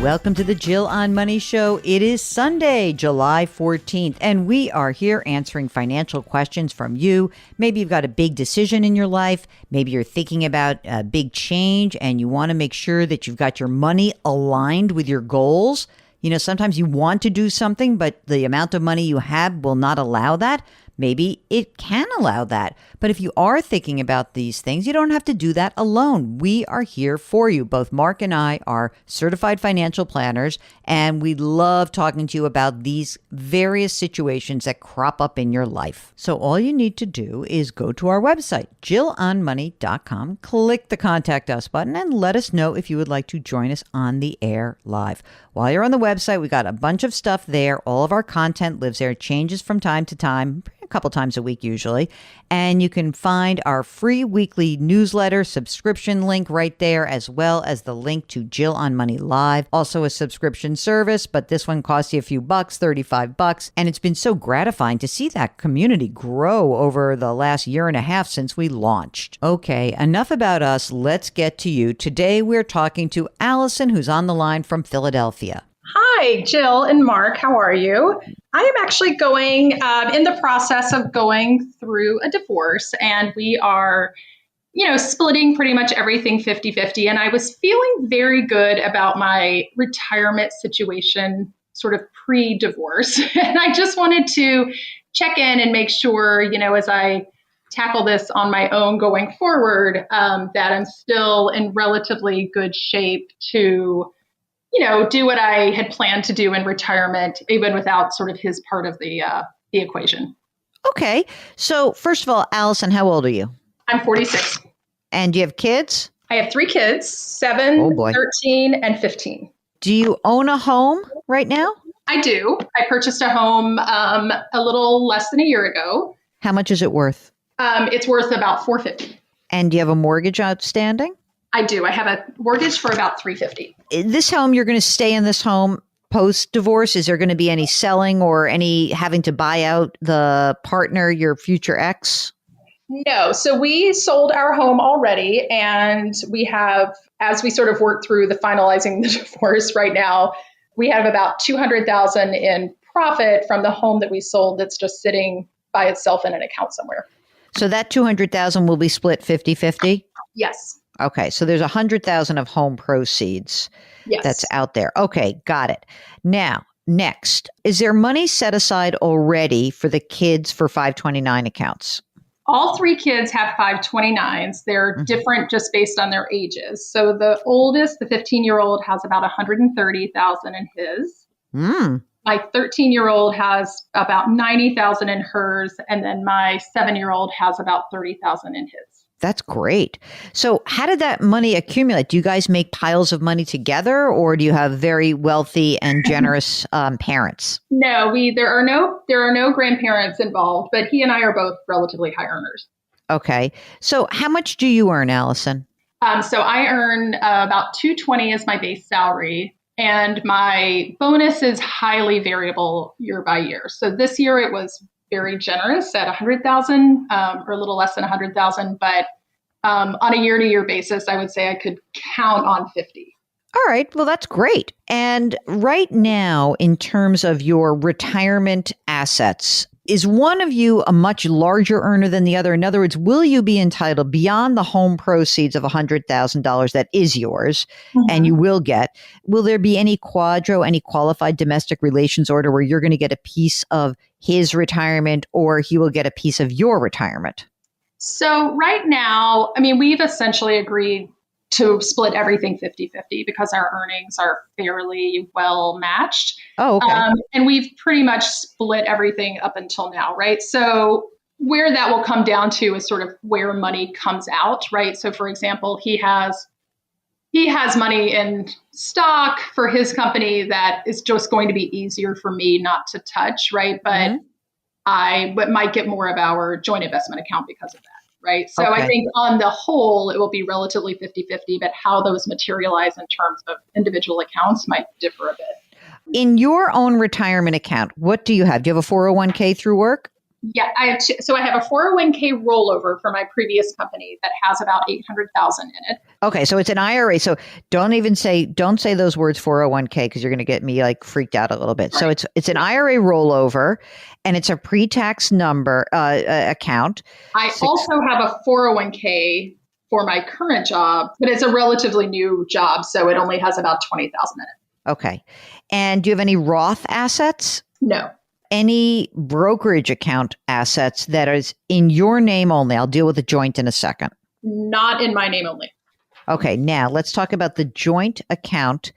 Welcome to the Jill on Money Show. It is Sunday, July 14th, and we are here answering financial questions from you. Maybe you've got a big decision in your life. Maybe you're thinking about a big change and you want to make sure that you've got your money aligned with your goals. You know, sometimes you want to do something, but the amount of money you have will not allow that. Maybe it can allow that. But if you are thinking about these things, you don't have to do that alone. We are here for you. Both Mark and I are certified financial planners, and we love talking to you about these various situations that crop up in your life. So all you need to do is go to our website, jillonmoney.com, click the Contact Us button, and let us know if you would like to join us on the air live. While you're on the website, we got a bunch of stuff there. All of our content lives there. It changes from time to time, a couple times a week usually. And you can find our free weekly newsletter subscription link right there, as well as the link to Jill on Money Live, also a subscription service, but this one costs you a few bucks, $35. And it's been so gratifying to see that community grow over the last year and a half since we launched. Okay, enough about us. Let's get to you. Today we're talking to Allison, who's on the line from Philadelphia. Hi, Jill and Mark. How are you? I am actually going in the process of going through a divorce, and we are, splitting pretty much everything 50-50. And I was feeling very good about my retirement situation sort of pre-divorce. And I just wanted to check in and make sure, as I tackle this on my own going forward, that I'm still in relatively good shape to do what I had planned to do in retirement, even without sort of his part of the equation. Okay. So first of all, Allison, how old are you? I'm 46. And do you have kids? I have 3 kids, 7, 13, and 15. Do you own a home right now? I do. I purchased a home a little less than a year ago. How much is it worth? It's worth about $450. And do you have a mortgage outstanding? I do. I have a mortgage for about $350. This home, you're going to stay in this home post-divorce? Is there going to be any selling or any having to buy out the partner, your future ex? No. So we sold our home already, and we have, as we sort of work through the finalizing the divorce right now, we have about $200,000 in profit from the home that we sold that's just sitting by itself in an account somewhere. So that $200,000 will be split 50-50? Yes. Okay, so there's $100,000 of home proceeds that's out there. Okay, got it. Now, next, is there money set aside already for the kids for 529 accounts? All 3 kids have 529s. They're different just based on their ages. So the oldest, the 15-year-old, has about $130,000 in his. My 13-year-old has about $90,000 in hers, and then my 7-year-old has about $30,000 in his. That's great. So how did that money accumulate? Do you guys make piles of money together, or do you have very wealthy and generous parents? No, there are no grandparents involved, but he and I are both relatively high earners. Okay. So how much do you earn, Allison? So I earn about $220 as my base salary, and my bonus is highly variable year by year. So this year it was very generous at $100,000 or a little less than $100,000. But on a year-to-year basis, I would say I could count on 50. All right. Well, that's great. And right now, in terms of your retirement assets, is one of you a much larger earner than the other? In other words, will you be entitled beyond the home proceeds of $100,000 that is yours and you will get? Will there be any qualified domestic relations order where you're going to get a piece of his retirement or he will get a piece of your retirement? So right now, we've essentially agreed to split everything 50-50 because our earnings are fairly well matched. Oh, okay. And we've pretty much split everything up until now, right? So where that will come down to is sort of where money comes out, right? So for example, he has money in stock for his company that is just going to be easier for me not to touch, right? But I might get more of our joint investment account because of that. Right. So I think on the whole, it will be relatively 50-50, but how those materialize in terms of individual accounts might differ a bit. In your own retirement account, what do you have? Do you have a 401k through work? Yeah, I have so I have a 401k rollover for my previous company that has about 800,000 in it. Okay, so it's an IRA. So don't say those words 401k because you're going to get me like freaked out a little bit. Right. So it's an IRA rollover, and it's a pre-tax number account. I also have a 401k for my current job, but it's a relatively new job, so it only has about 20,000 in it. Okay, and do you have any Roth assets? No. Any brokerage account assets that is in your name only? I'll deal with the joint in a second. Not in my name only. Okay, now let's talk about the joint account.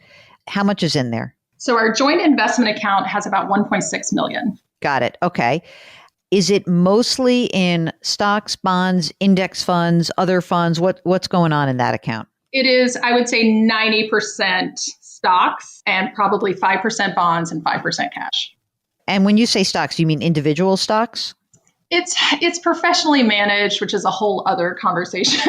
How much is in there? So our joint investment account has about 1.6 million. Got it. Okay. Is it mostly in stocks, bonds, index funds, other funds? What's going on in that account? It is, I would say, 90% stocks and probably 5% bonds and 5% cash. And when you say stocks, you mean individual stocks? It's professionally managed, which is a whole other conversation.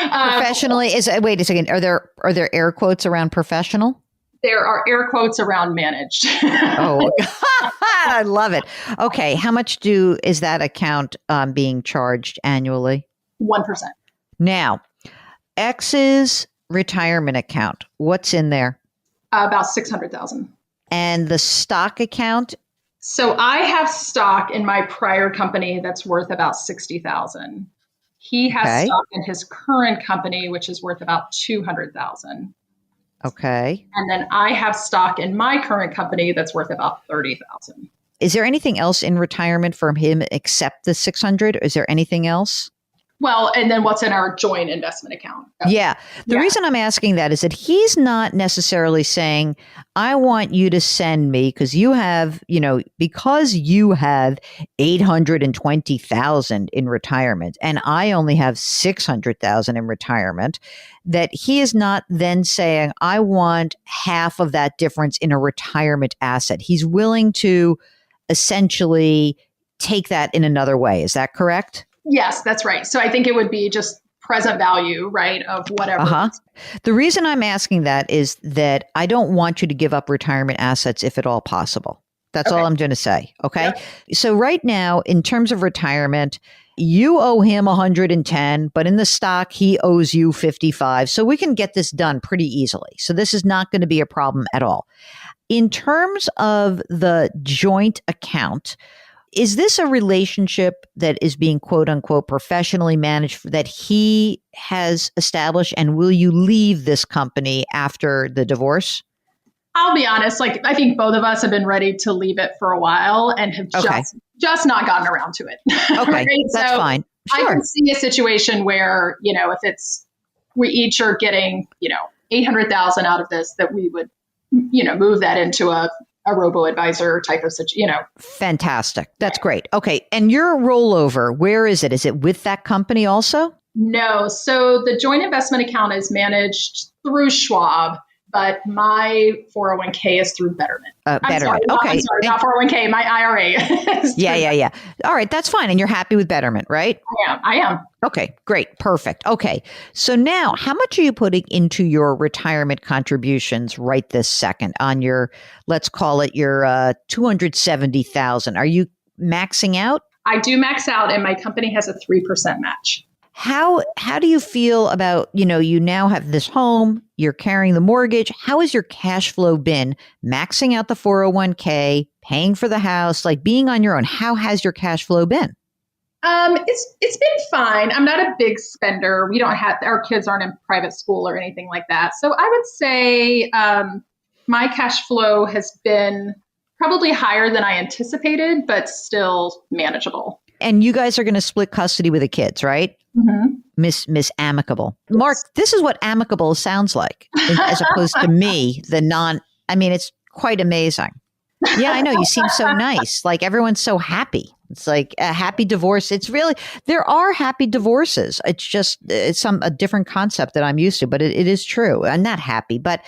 Professionally wait a second. Are there air quotes around professional? There are air quotes around managed. Oh, I love it. Okay, how much is that account being charged annually? 1%. Now, X's retirement account. What's in there? About 600,000. And the stock account? So I have stock in my prior company that's worth about 60,000. He has stock in his current company, which is worth about 200,000. Okay. And then I have stock in my current company that's worth about 30,000. Is there anything else in retirement from him except the 600? Is there anything else? Well, and then what's in our joint investment account? Yeah. The reason I'm asking that is that he's not necessarily saying, I want you to send me because you have 820,000 in retirement and I only have 600,000 in retirement, that he is not then saying, I want half of that difference in a retirement asset. He's willing to essentially take that in another way. Is that correct? Yes, that's right. So I think it would be just present value, right, of whatever. The reason I'm asking that is that I don't want you to give up retirement assets if at all possible. That's all I'm going to say. Okay. Yep. So right now, in terms of retirement, you owe him 110, but in the stock, he owes you 55. So we can get this done pretty easily. So this is not going to be a problem at all. In terms of the joint account, is this a relationship that is being quote unquote professionally managed that he has established? And will you leave this company after the divorce? I'll be honest, I think both of us have been ready to leave it for a while and have just not gotten around to it. Okay, right? that's fine. Sure. I can see a situation where, if we each are getting, 800,000 out of this, that we would, move that into a robo-advisor type of situation, Fantastic. That's great. Okay. And your rollover, where is it? Is it with that company also? No. So the joint investment account is managed through Schwab, but my 401k is through Betterment. Betterment. I'm sorry, not 401k, my IRA. Yeah. All right. That's fine. And you're happy with Betterment, right? I am. Okay, great. Perfect. Okay. So now how much are you putting into your retirement contributions right this second on your, let's call it your 270,000? Are you maxing out? I do max out and my company has a 3% match. How do you feel about, you now have this home, you're carrying the mortgage. How has your cash flow been maxing out the 401k, paying for the house, like being on your own? How has your cash flow been? It's been fine. I'm not a big spender. We don't have, our kids aren't in private school or anything like that. So I would say my cash flow has been probably higher than I anticipated, but still manageable. And you guys are going to split custody with the kids, right? Mm-hmm. Miss Amicable. Mark, this is what amicable sounds like, as opposed to me, it's quite amazing. Yeah, I know. You seem so nice. Like everyone's so happy. It's like a happy divorce. It's really, there are happy divorces. It's just, a different concept that I'm used to, but it is true. I'm not happy, but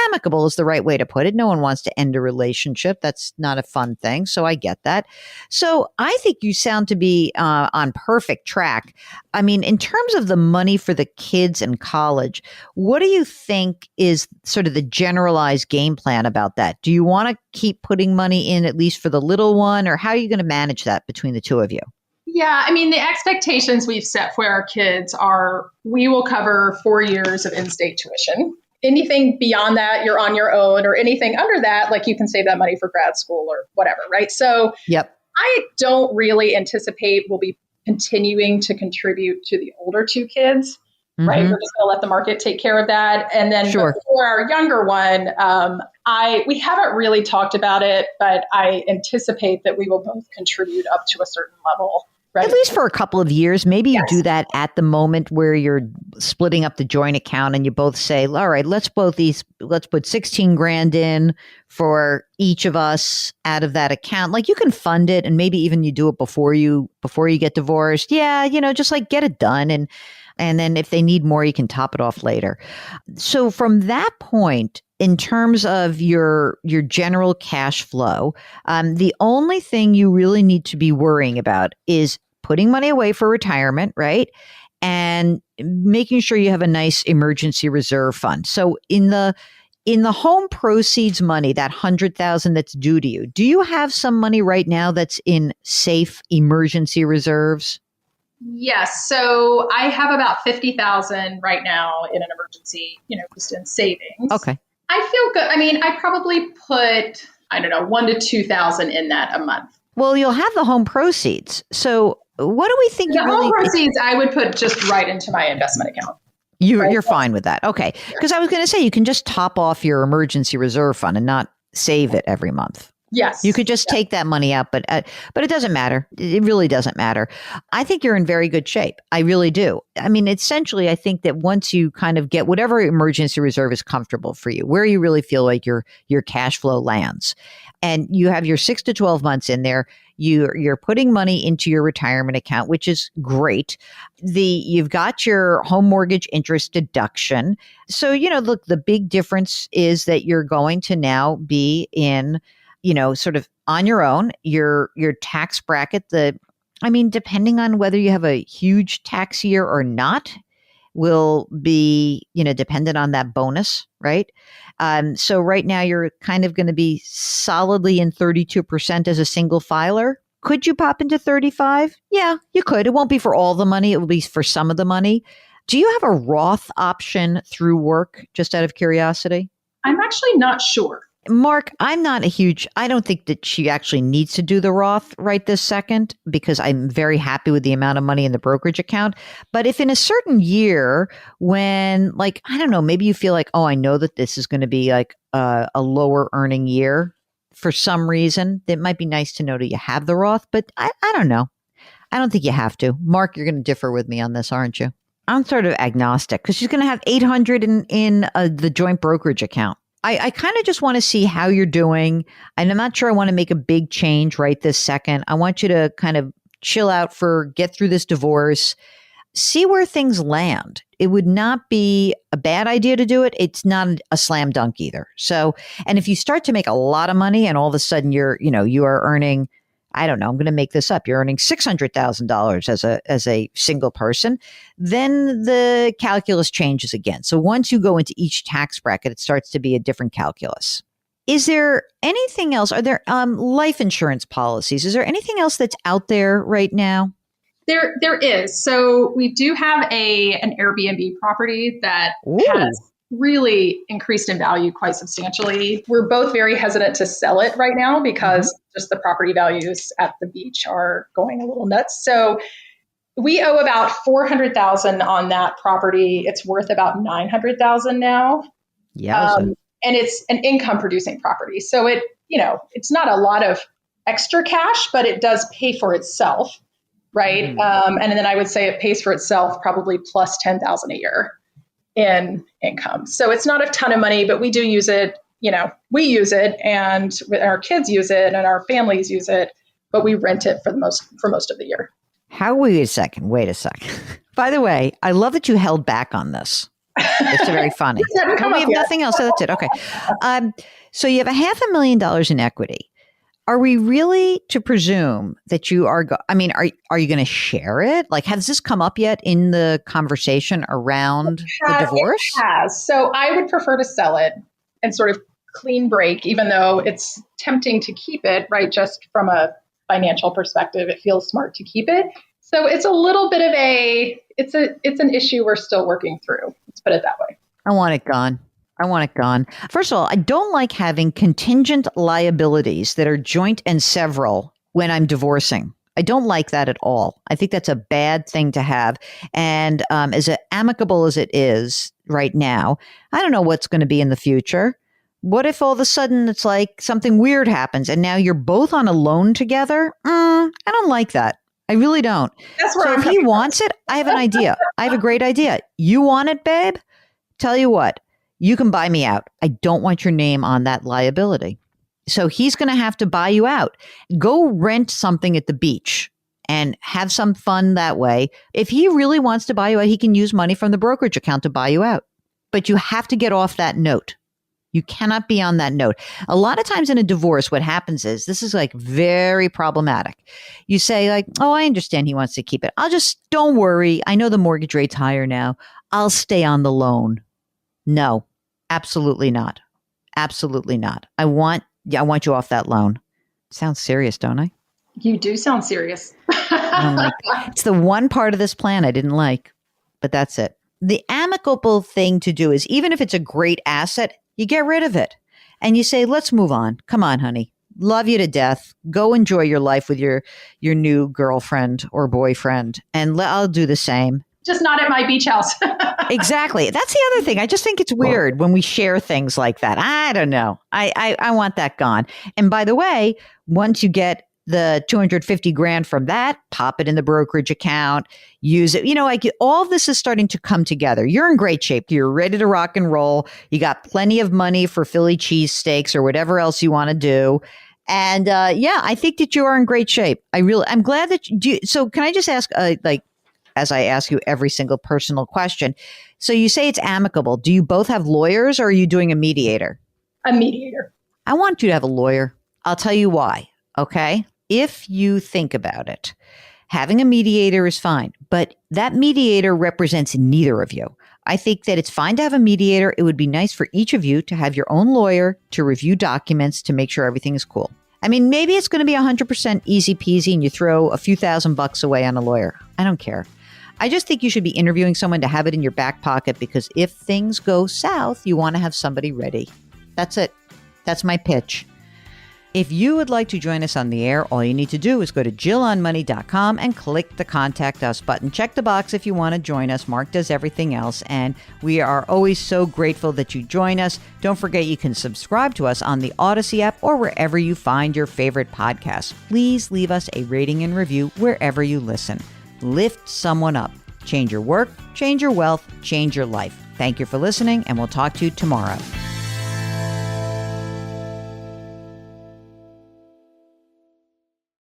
amicable is the right way to put it. No one wants to end a relationship. That's not a fun thing. So I get that. So I think you sound to be on perfect track. I mean, in terms of the money for the kids in college, what do you think is sort of the generalized game plan about that? Do you want to keep putting money in at least for the little one, or how are you going to manage that between the two of you? Yeah, I mean, the expectations we've set for our kids are we will cover 4 years of in-state tuition. Anything beyond that, you're on your own, or anything under that, like you can save that money for grad school or whatever, right? So Yep. I don't really anticipate we'll be continuing to contribute to the older two kids, right? We're just going to let the market take care of that. And then Sure. for our younger one, we haven't really talked about it, but I anticipate that we will both contribute up to a certain level. Right. At least for a couple of years. Maybe you Yes. do that at the moment where you're splitting up the joint account and you both say, all right, let's put 16 grand in for each of us out of that account. Like you can fund it, and maybe even you do it before you get divorced. Yeah. Just like get it done. And then if they need more, you can top it off later. So from that point, in terms of your general cash flow, the only thing you really need to be worrying about is putting money away for retirement, right? And making sure you have a nice emergency reserve fund. So in the home proceeds money, that $100,000 that's due to you, do you have some money right now that's in safe emergency reserves? Yes. So I have about 50,000 right now in an emergency, just in savings. Okay. I feel good. I mean, I probably put, I don't know, 1,000 to 2,000 in that a month. Well, you'll have the home proceeds. So what do we think The home proceeds I would put just right into my investment account. You're fine with that. Okay. Because I was going to say, you can just top off your emergency reserve fund and not save it every month. Yes. You could just take that money out, but it doesn't matter. It really doesn't matter. I think you're in very good shape. I really do. I mean, essentially, I think that once you kind of get whatever emergency reserve is comfortable for you, where you really feel like your cash flow lands, and you have your 6 to 12 months in there, you're putting money into your retirement account, which is great. You've got your home mortgage interest deduction. So, look, the big difference is that you're going to now be in, sort of on your own, your tax bracket, depending on whether you have a huge tax year or not, will be, dependent on that bonus, right? So right now you're kind of going to be solidly in 32% as a single filer. Could you pop into 35? Yeah, you could. It won't be for all the money. It will be for some of the money. Do you have a Roth option through work, just out of curiosity? I'm actually not sure. Mark, I don't think that she actually needs to do the Roth right this second, because I'm very happy with the amount of money in the brokerage account. But if in a certain year when, like, I don't know, maybe you feel like, oh, I know that this is going to be like a lower earning year for some reason, it might be nice to know that you have the Roth, but I don't know. I don't think you have to. Mark, you're going to differ with me on this, aren't you? I'm sort of agnostic because she's going to have 800 in the joint brokerage account. I kind of just want to see how you're doing. And I'm not sure I want to make a big change right this second. I want you to kind of chill out get through this divorce, see where things land. It would not be a bad idea to do it. It's not a slam dunk either. So, and if you start to make a lot of money and all of a sudden you are earning, I don't know, I'm going to make this up, you're earning $600,000 as a single person, then the calculus changes again. So once you go into each tax bracket, it starts to be a different calculus. Is there anything else? Are there life insurance policies? Is there anything else that's out there right now? There is. So we do have an Airbnb property that has really increased in value quite substantially. We're both very hesitant to sell it right now because just the property values at the beach are going a little nuts. So we owe about $400,000 on that property. It's worth about $900,000 now. Yeah. And it's an income producing property. So it's not a lot of extra cash, but it does pay for itself. Right. And then I would say it pays for itself probably plus $10,000 a year in income. So it's not a ton of money, but we do use it. We use it, and our kids use it, and our families use it, but we rent it for most of the year. Wait a second. By the way, I love that you held back on this. It's very funny. We have nothing else. So that's it. Okay. So you have $500,000 in equity. Are we really to presume that you are, are you going to share it? Like, has this come up yet in the conversation around the divorce? It has. So I would prefer to sell it and sort of clean break, even though it's tempting to keep it, right? Just from a financial perspective, it feels smart to keep it. So it's a little bit of it's an issue we're still working through. Let's put it that way. I want it gone. I want it gone. First of all, I don't like having contingent liabilities that are joint and several when I'm divorcing. I don't like that at all. I think that's a bad thing to have. And as amicable as it is right now, I don't know what's going to be in the future. What if all of a sudden it's like something weird happens and now you're both on a loan together? I don't like that. I really don't. That's where so if he wants it, I have an idea. I have a great idea. You want it, babe? Tell you what, you can buy me out. I don't want your name on that liability. So he's going to have to buy you out. Go rent something at the beach and have some fun that way. If he really wants to buy you out, he can use money from the brokerage account to buy you out. But you have to get off that note. You cannot be on that note. A lot of times in a divorce, what happens is, this is like very problematic. You say like, oh, I understand he wants to keep it. Don't worry. I know the mortgage rate's higher now. I'll stay on the loan. No, absolutely not. Absolutely not. I want you off that loan. Sounds serious, don't I? You do sound serious. It's the one part of this plan I didn't like, but that's it. The amicable thing to do is, even if it's a great asset, you get rid of it and you say, let's move on. Come on, honey. Love you to death. Go enjoy your life with your new girlfriend or boyfriend. And I'll do the same. Just not at my beach house. Exactly. That's the other thing. I just think it's weird when we share things like that. I don't know. I want that gone. And by the way, once you get the $250,000 from that, pop it in the brokerage account, use it. Like all this is starting to come together. You're in great shape. You're ready to rock and roll. You got plenty of money for Philly cheesesteaks or whatever else you want to do. And I think that you are in great shape. I'm glad that so can I just ask, as I ask you every single personal question. So you say it's amicable. Do you both have lawyers or are you doing a mediator? A mediator. I want you to have a lawyer. I'll tell you why. Okay. If you think about it, having a mediator is fine, but that mediator represents neither of you. I think that it's fine to have a mediator. It would be nice for each of you to have your own lawyer to review documents to make sure everything is cool. I mean, maybe it's going to be 100% easy peasy and you throw a few $1,000s away on a lawyer. I don't care. I just think you should be interviewing someone to have it in your back pocket because if things go south, you want to have somebody ready. That's it. That's my pitch. If you would like to join us on the air, all you need to do is go to JillOnMoney.com and click the Contact Us button. Check the box if you want to join us. Mark does everything else, and we are always so grateful that you join us. Don't forget you can subscribe to us on the Odyssey app or wherever you find your favorite podcasts. Please leave us a rating and review wherever you listen. Lift someone up. Change your work, change your wealth, change your life. Thank you for listening, and we'll talk to you tomorrow.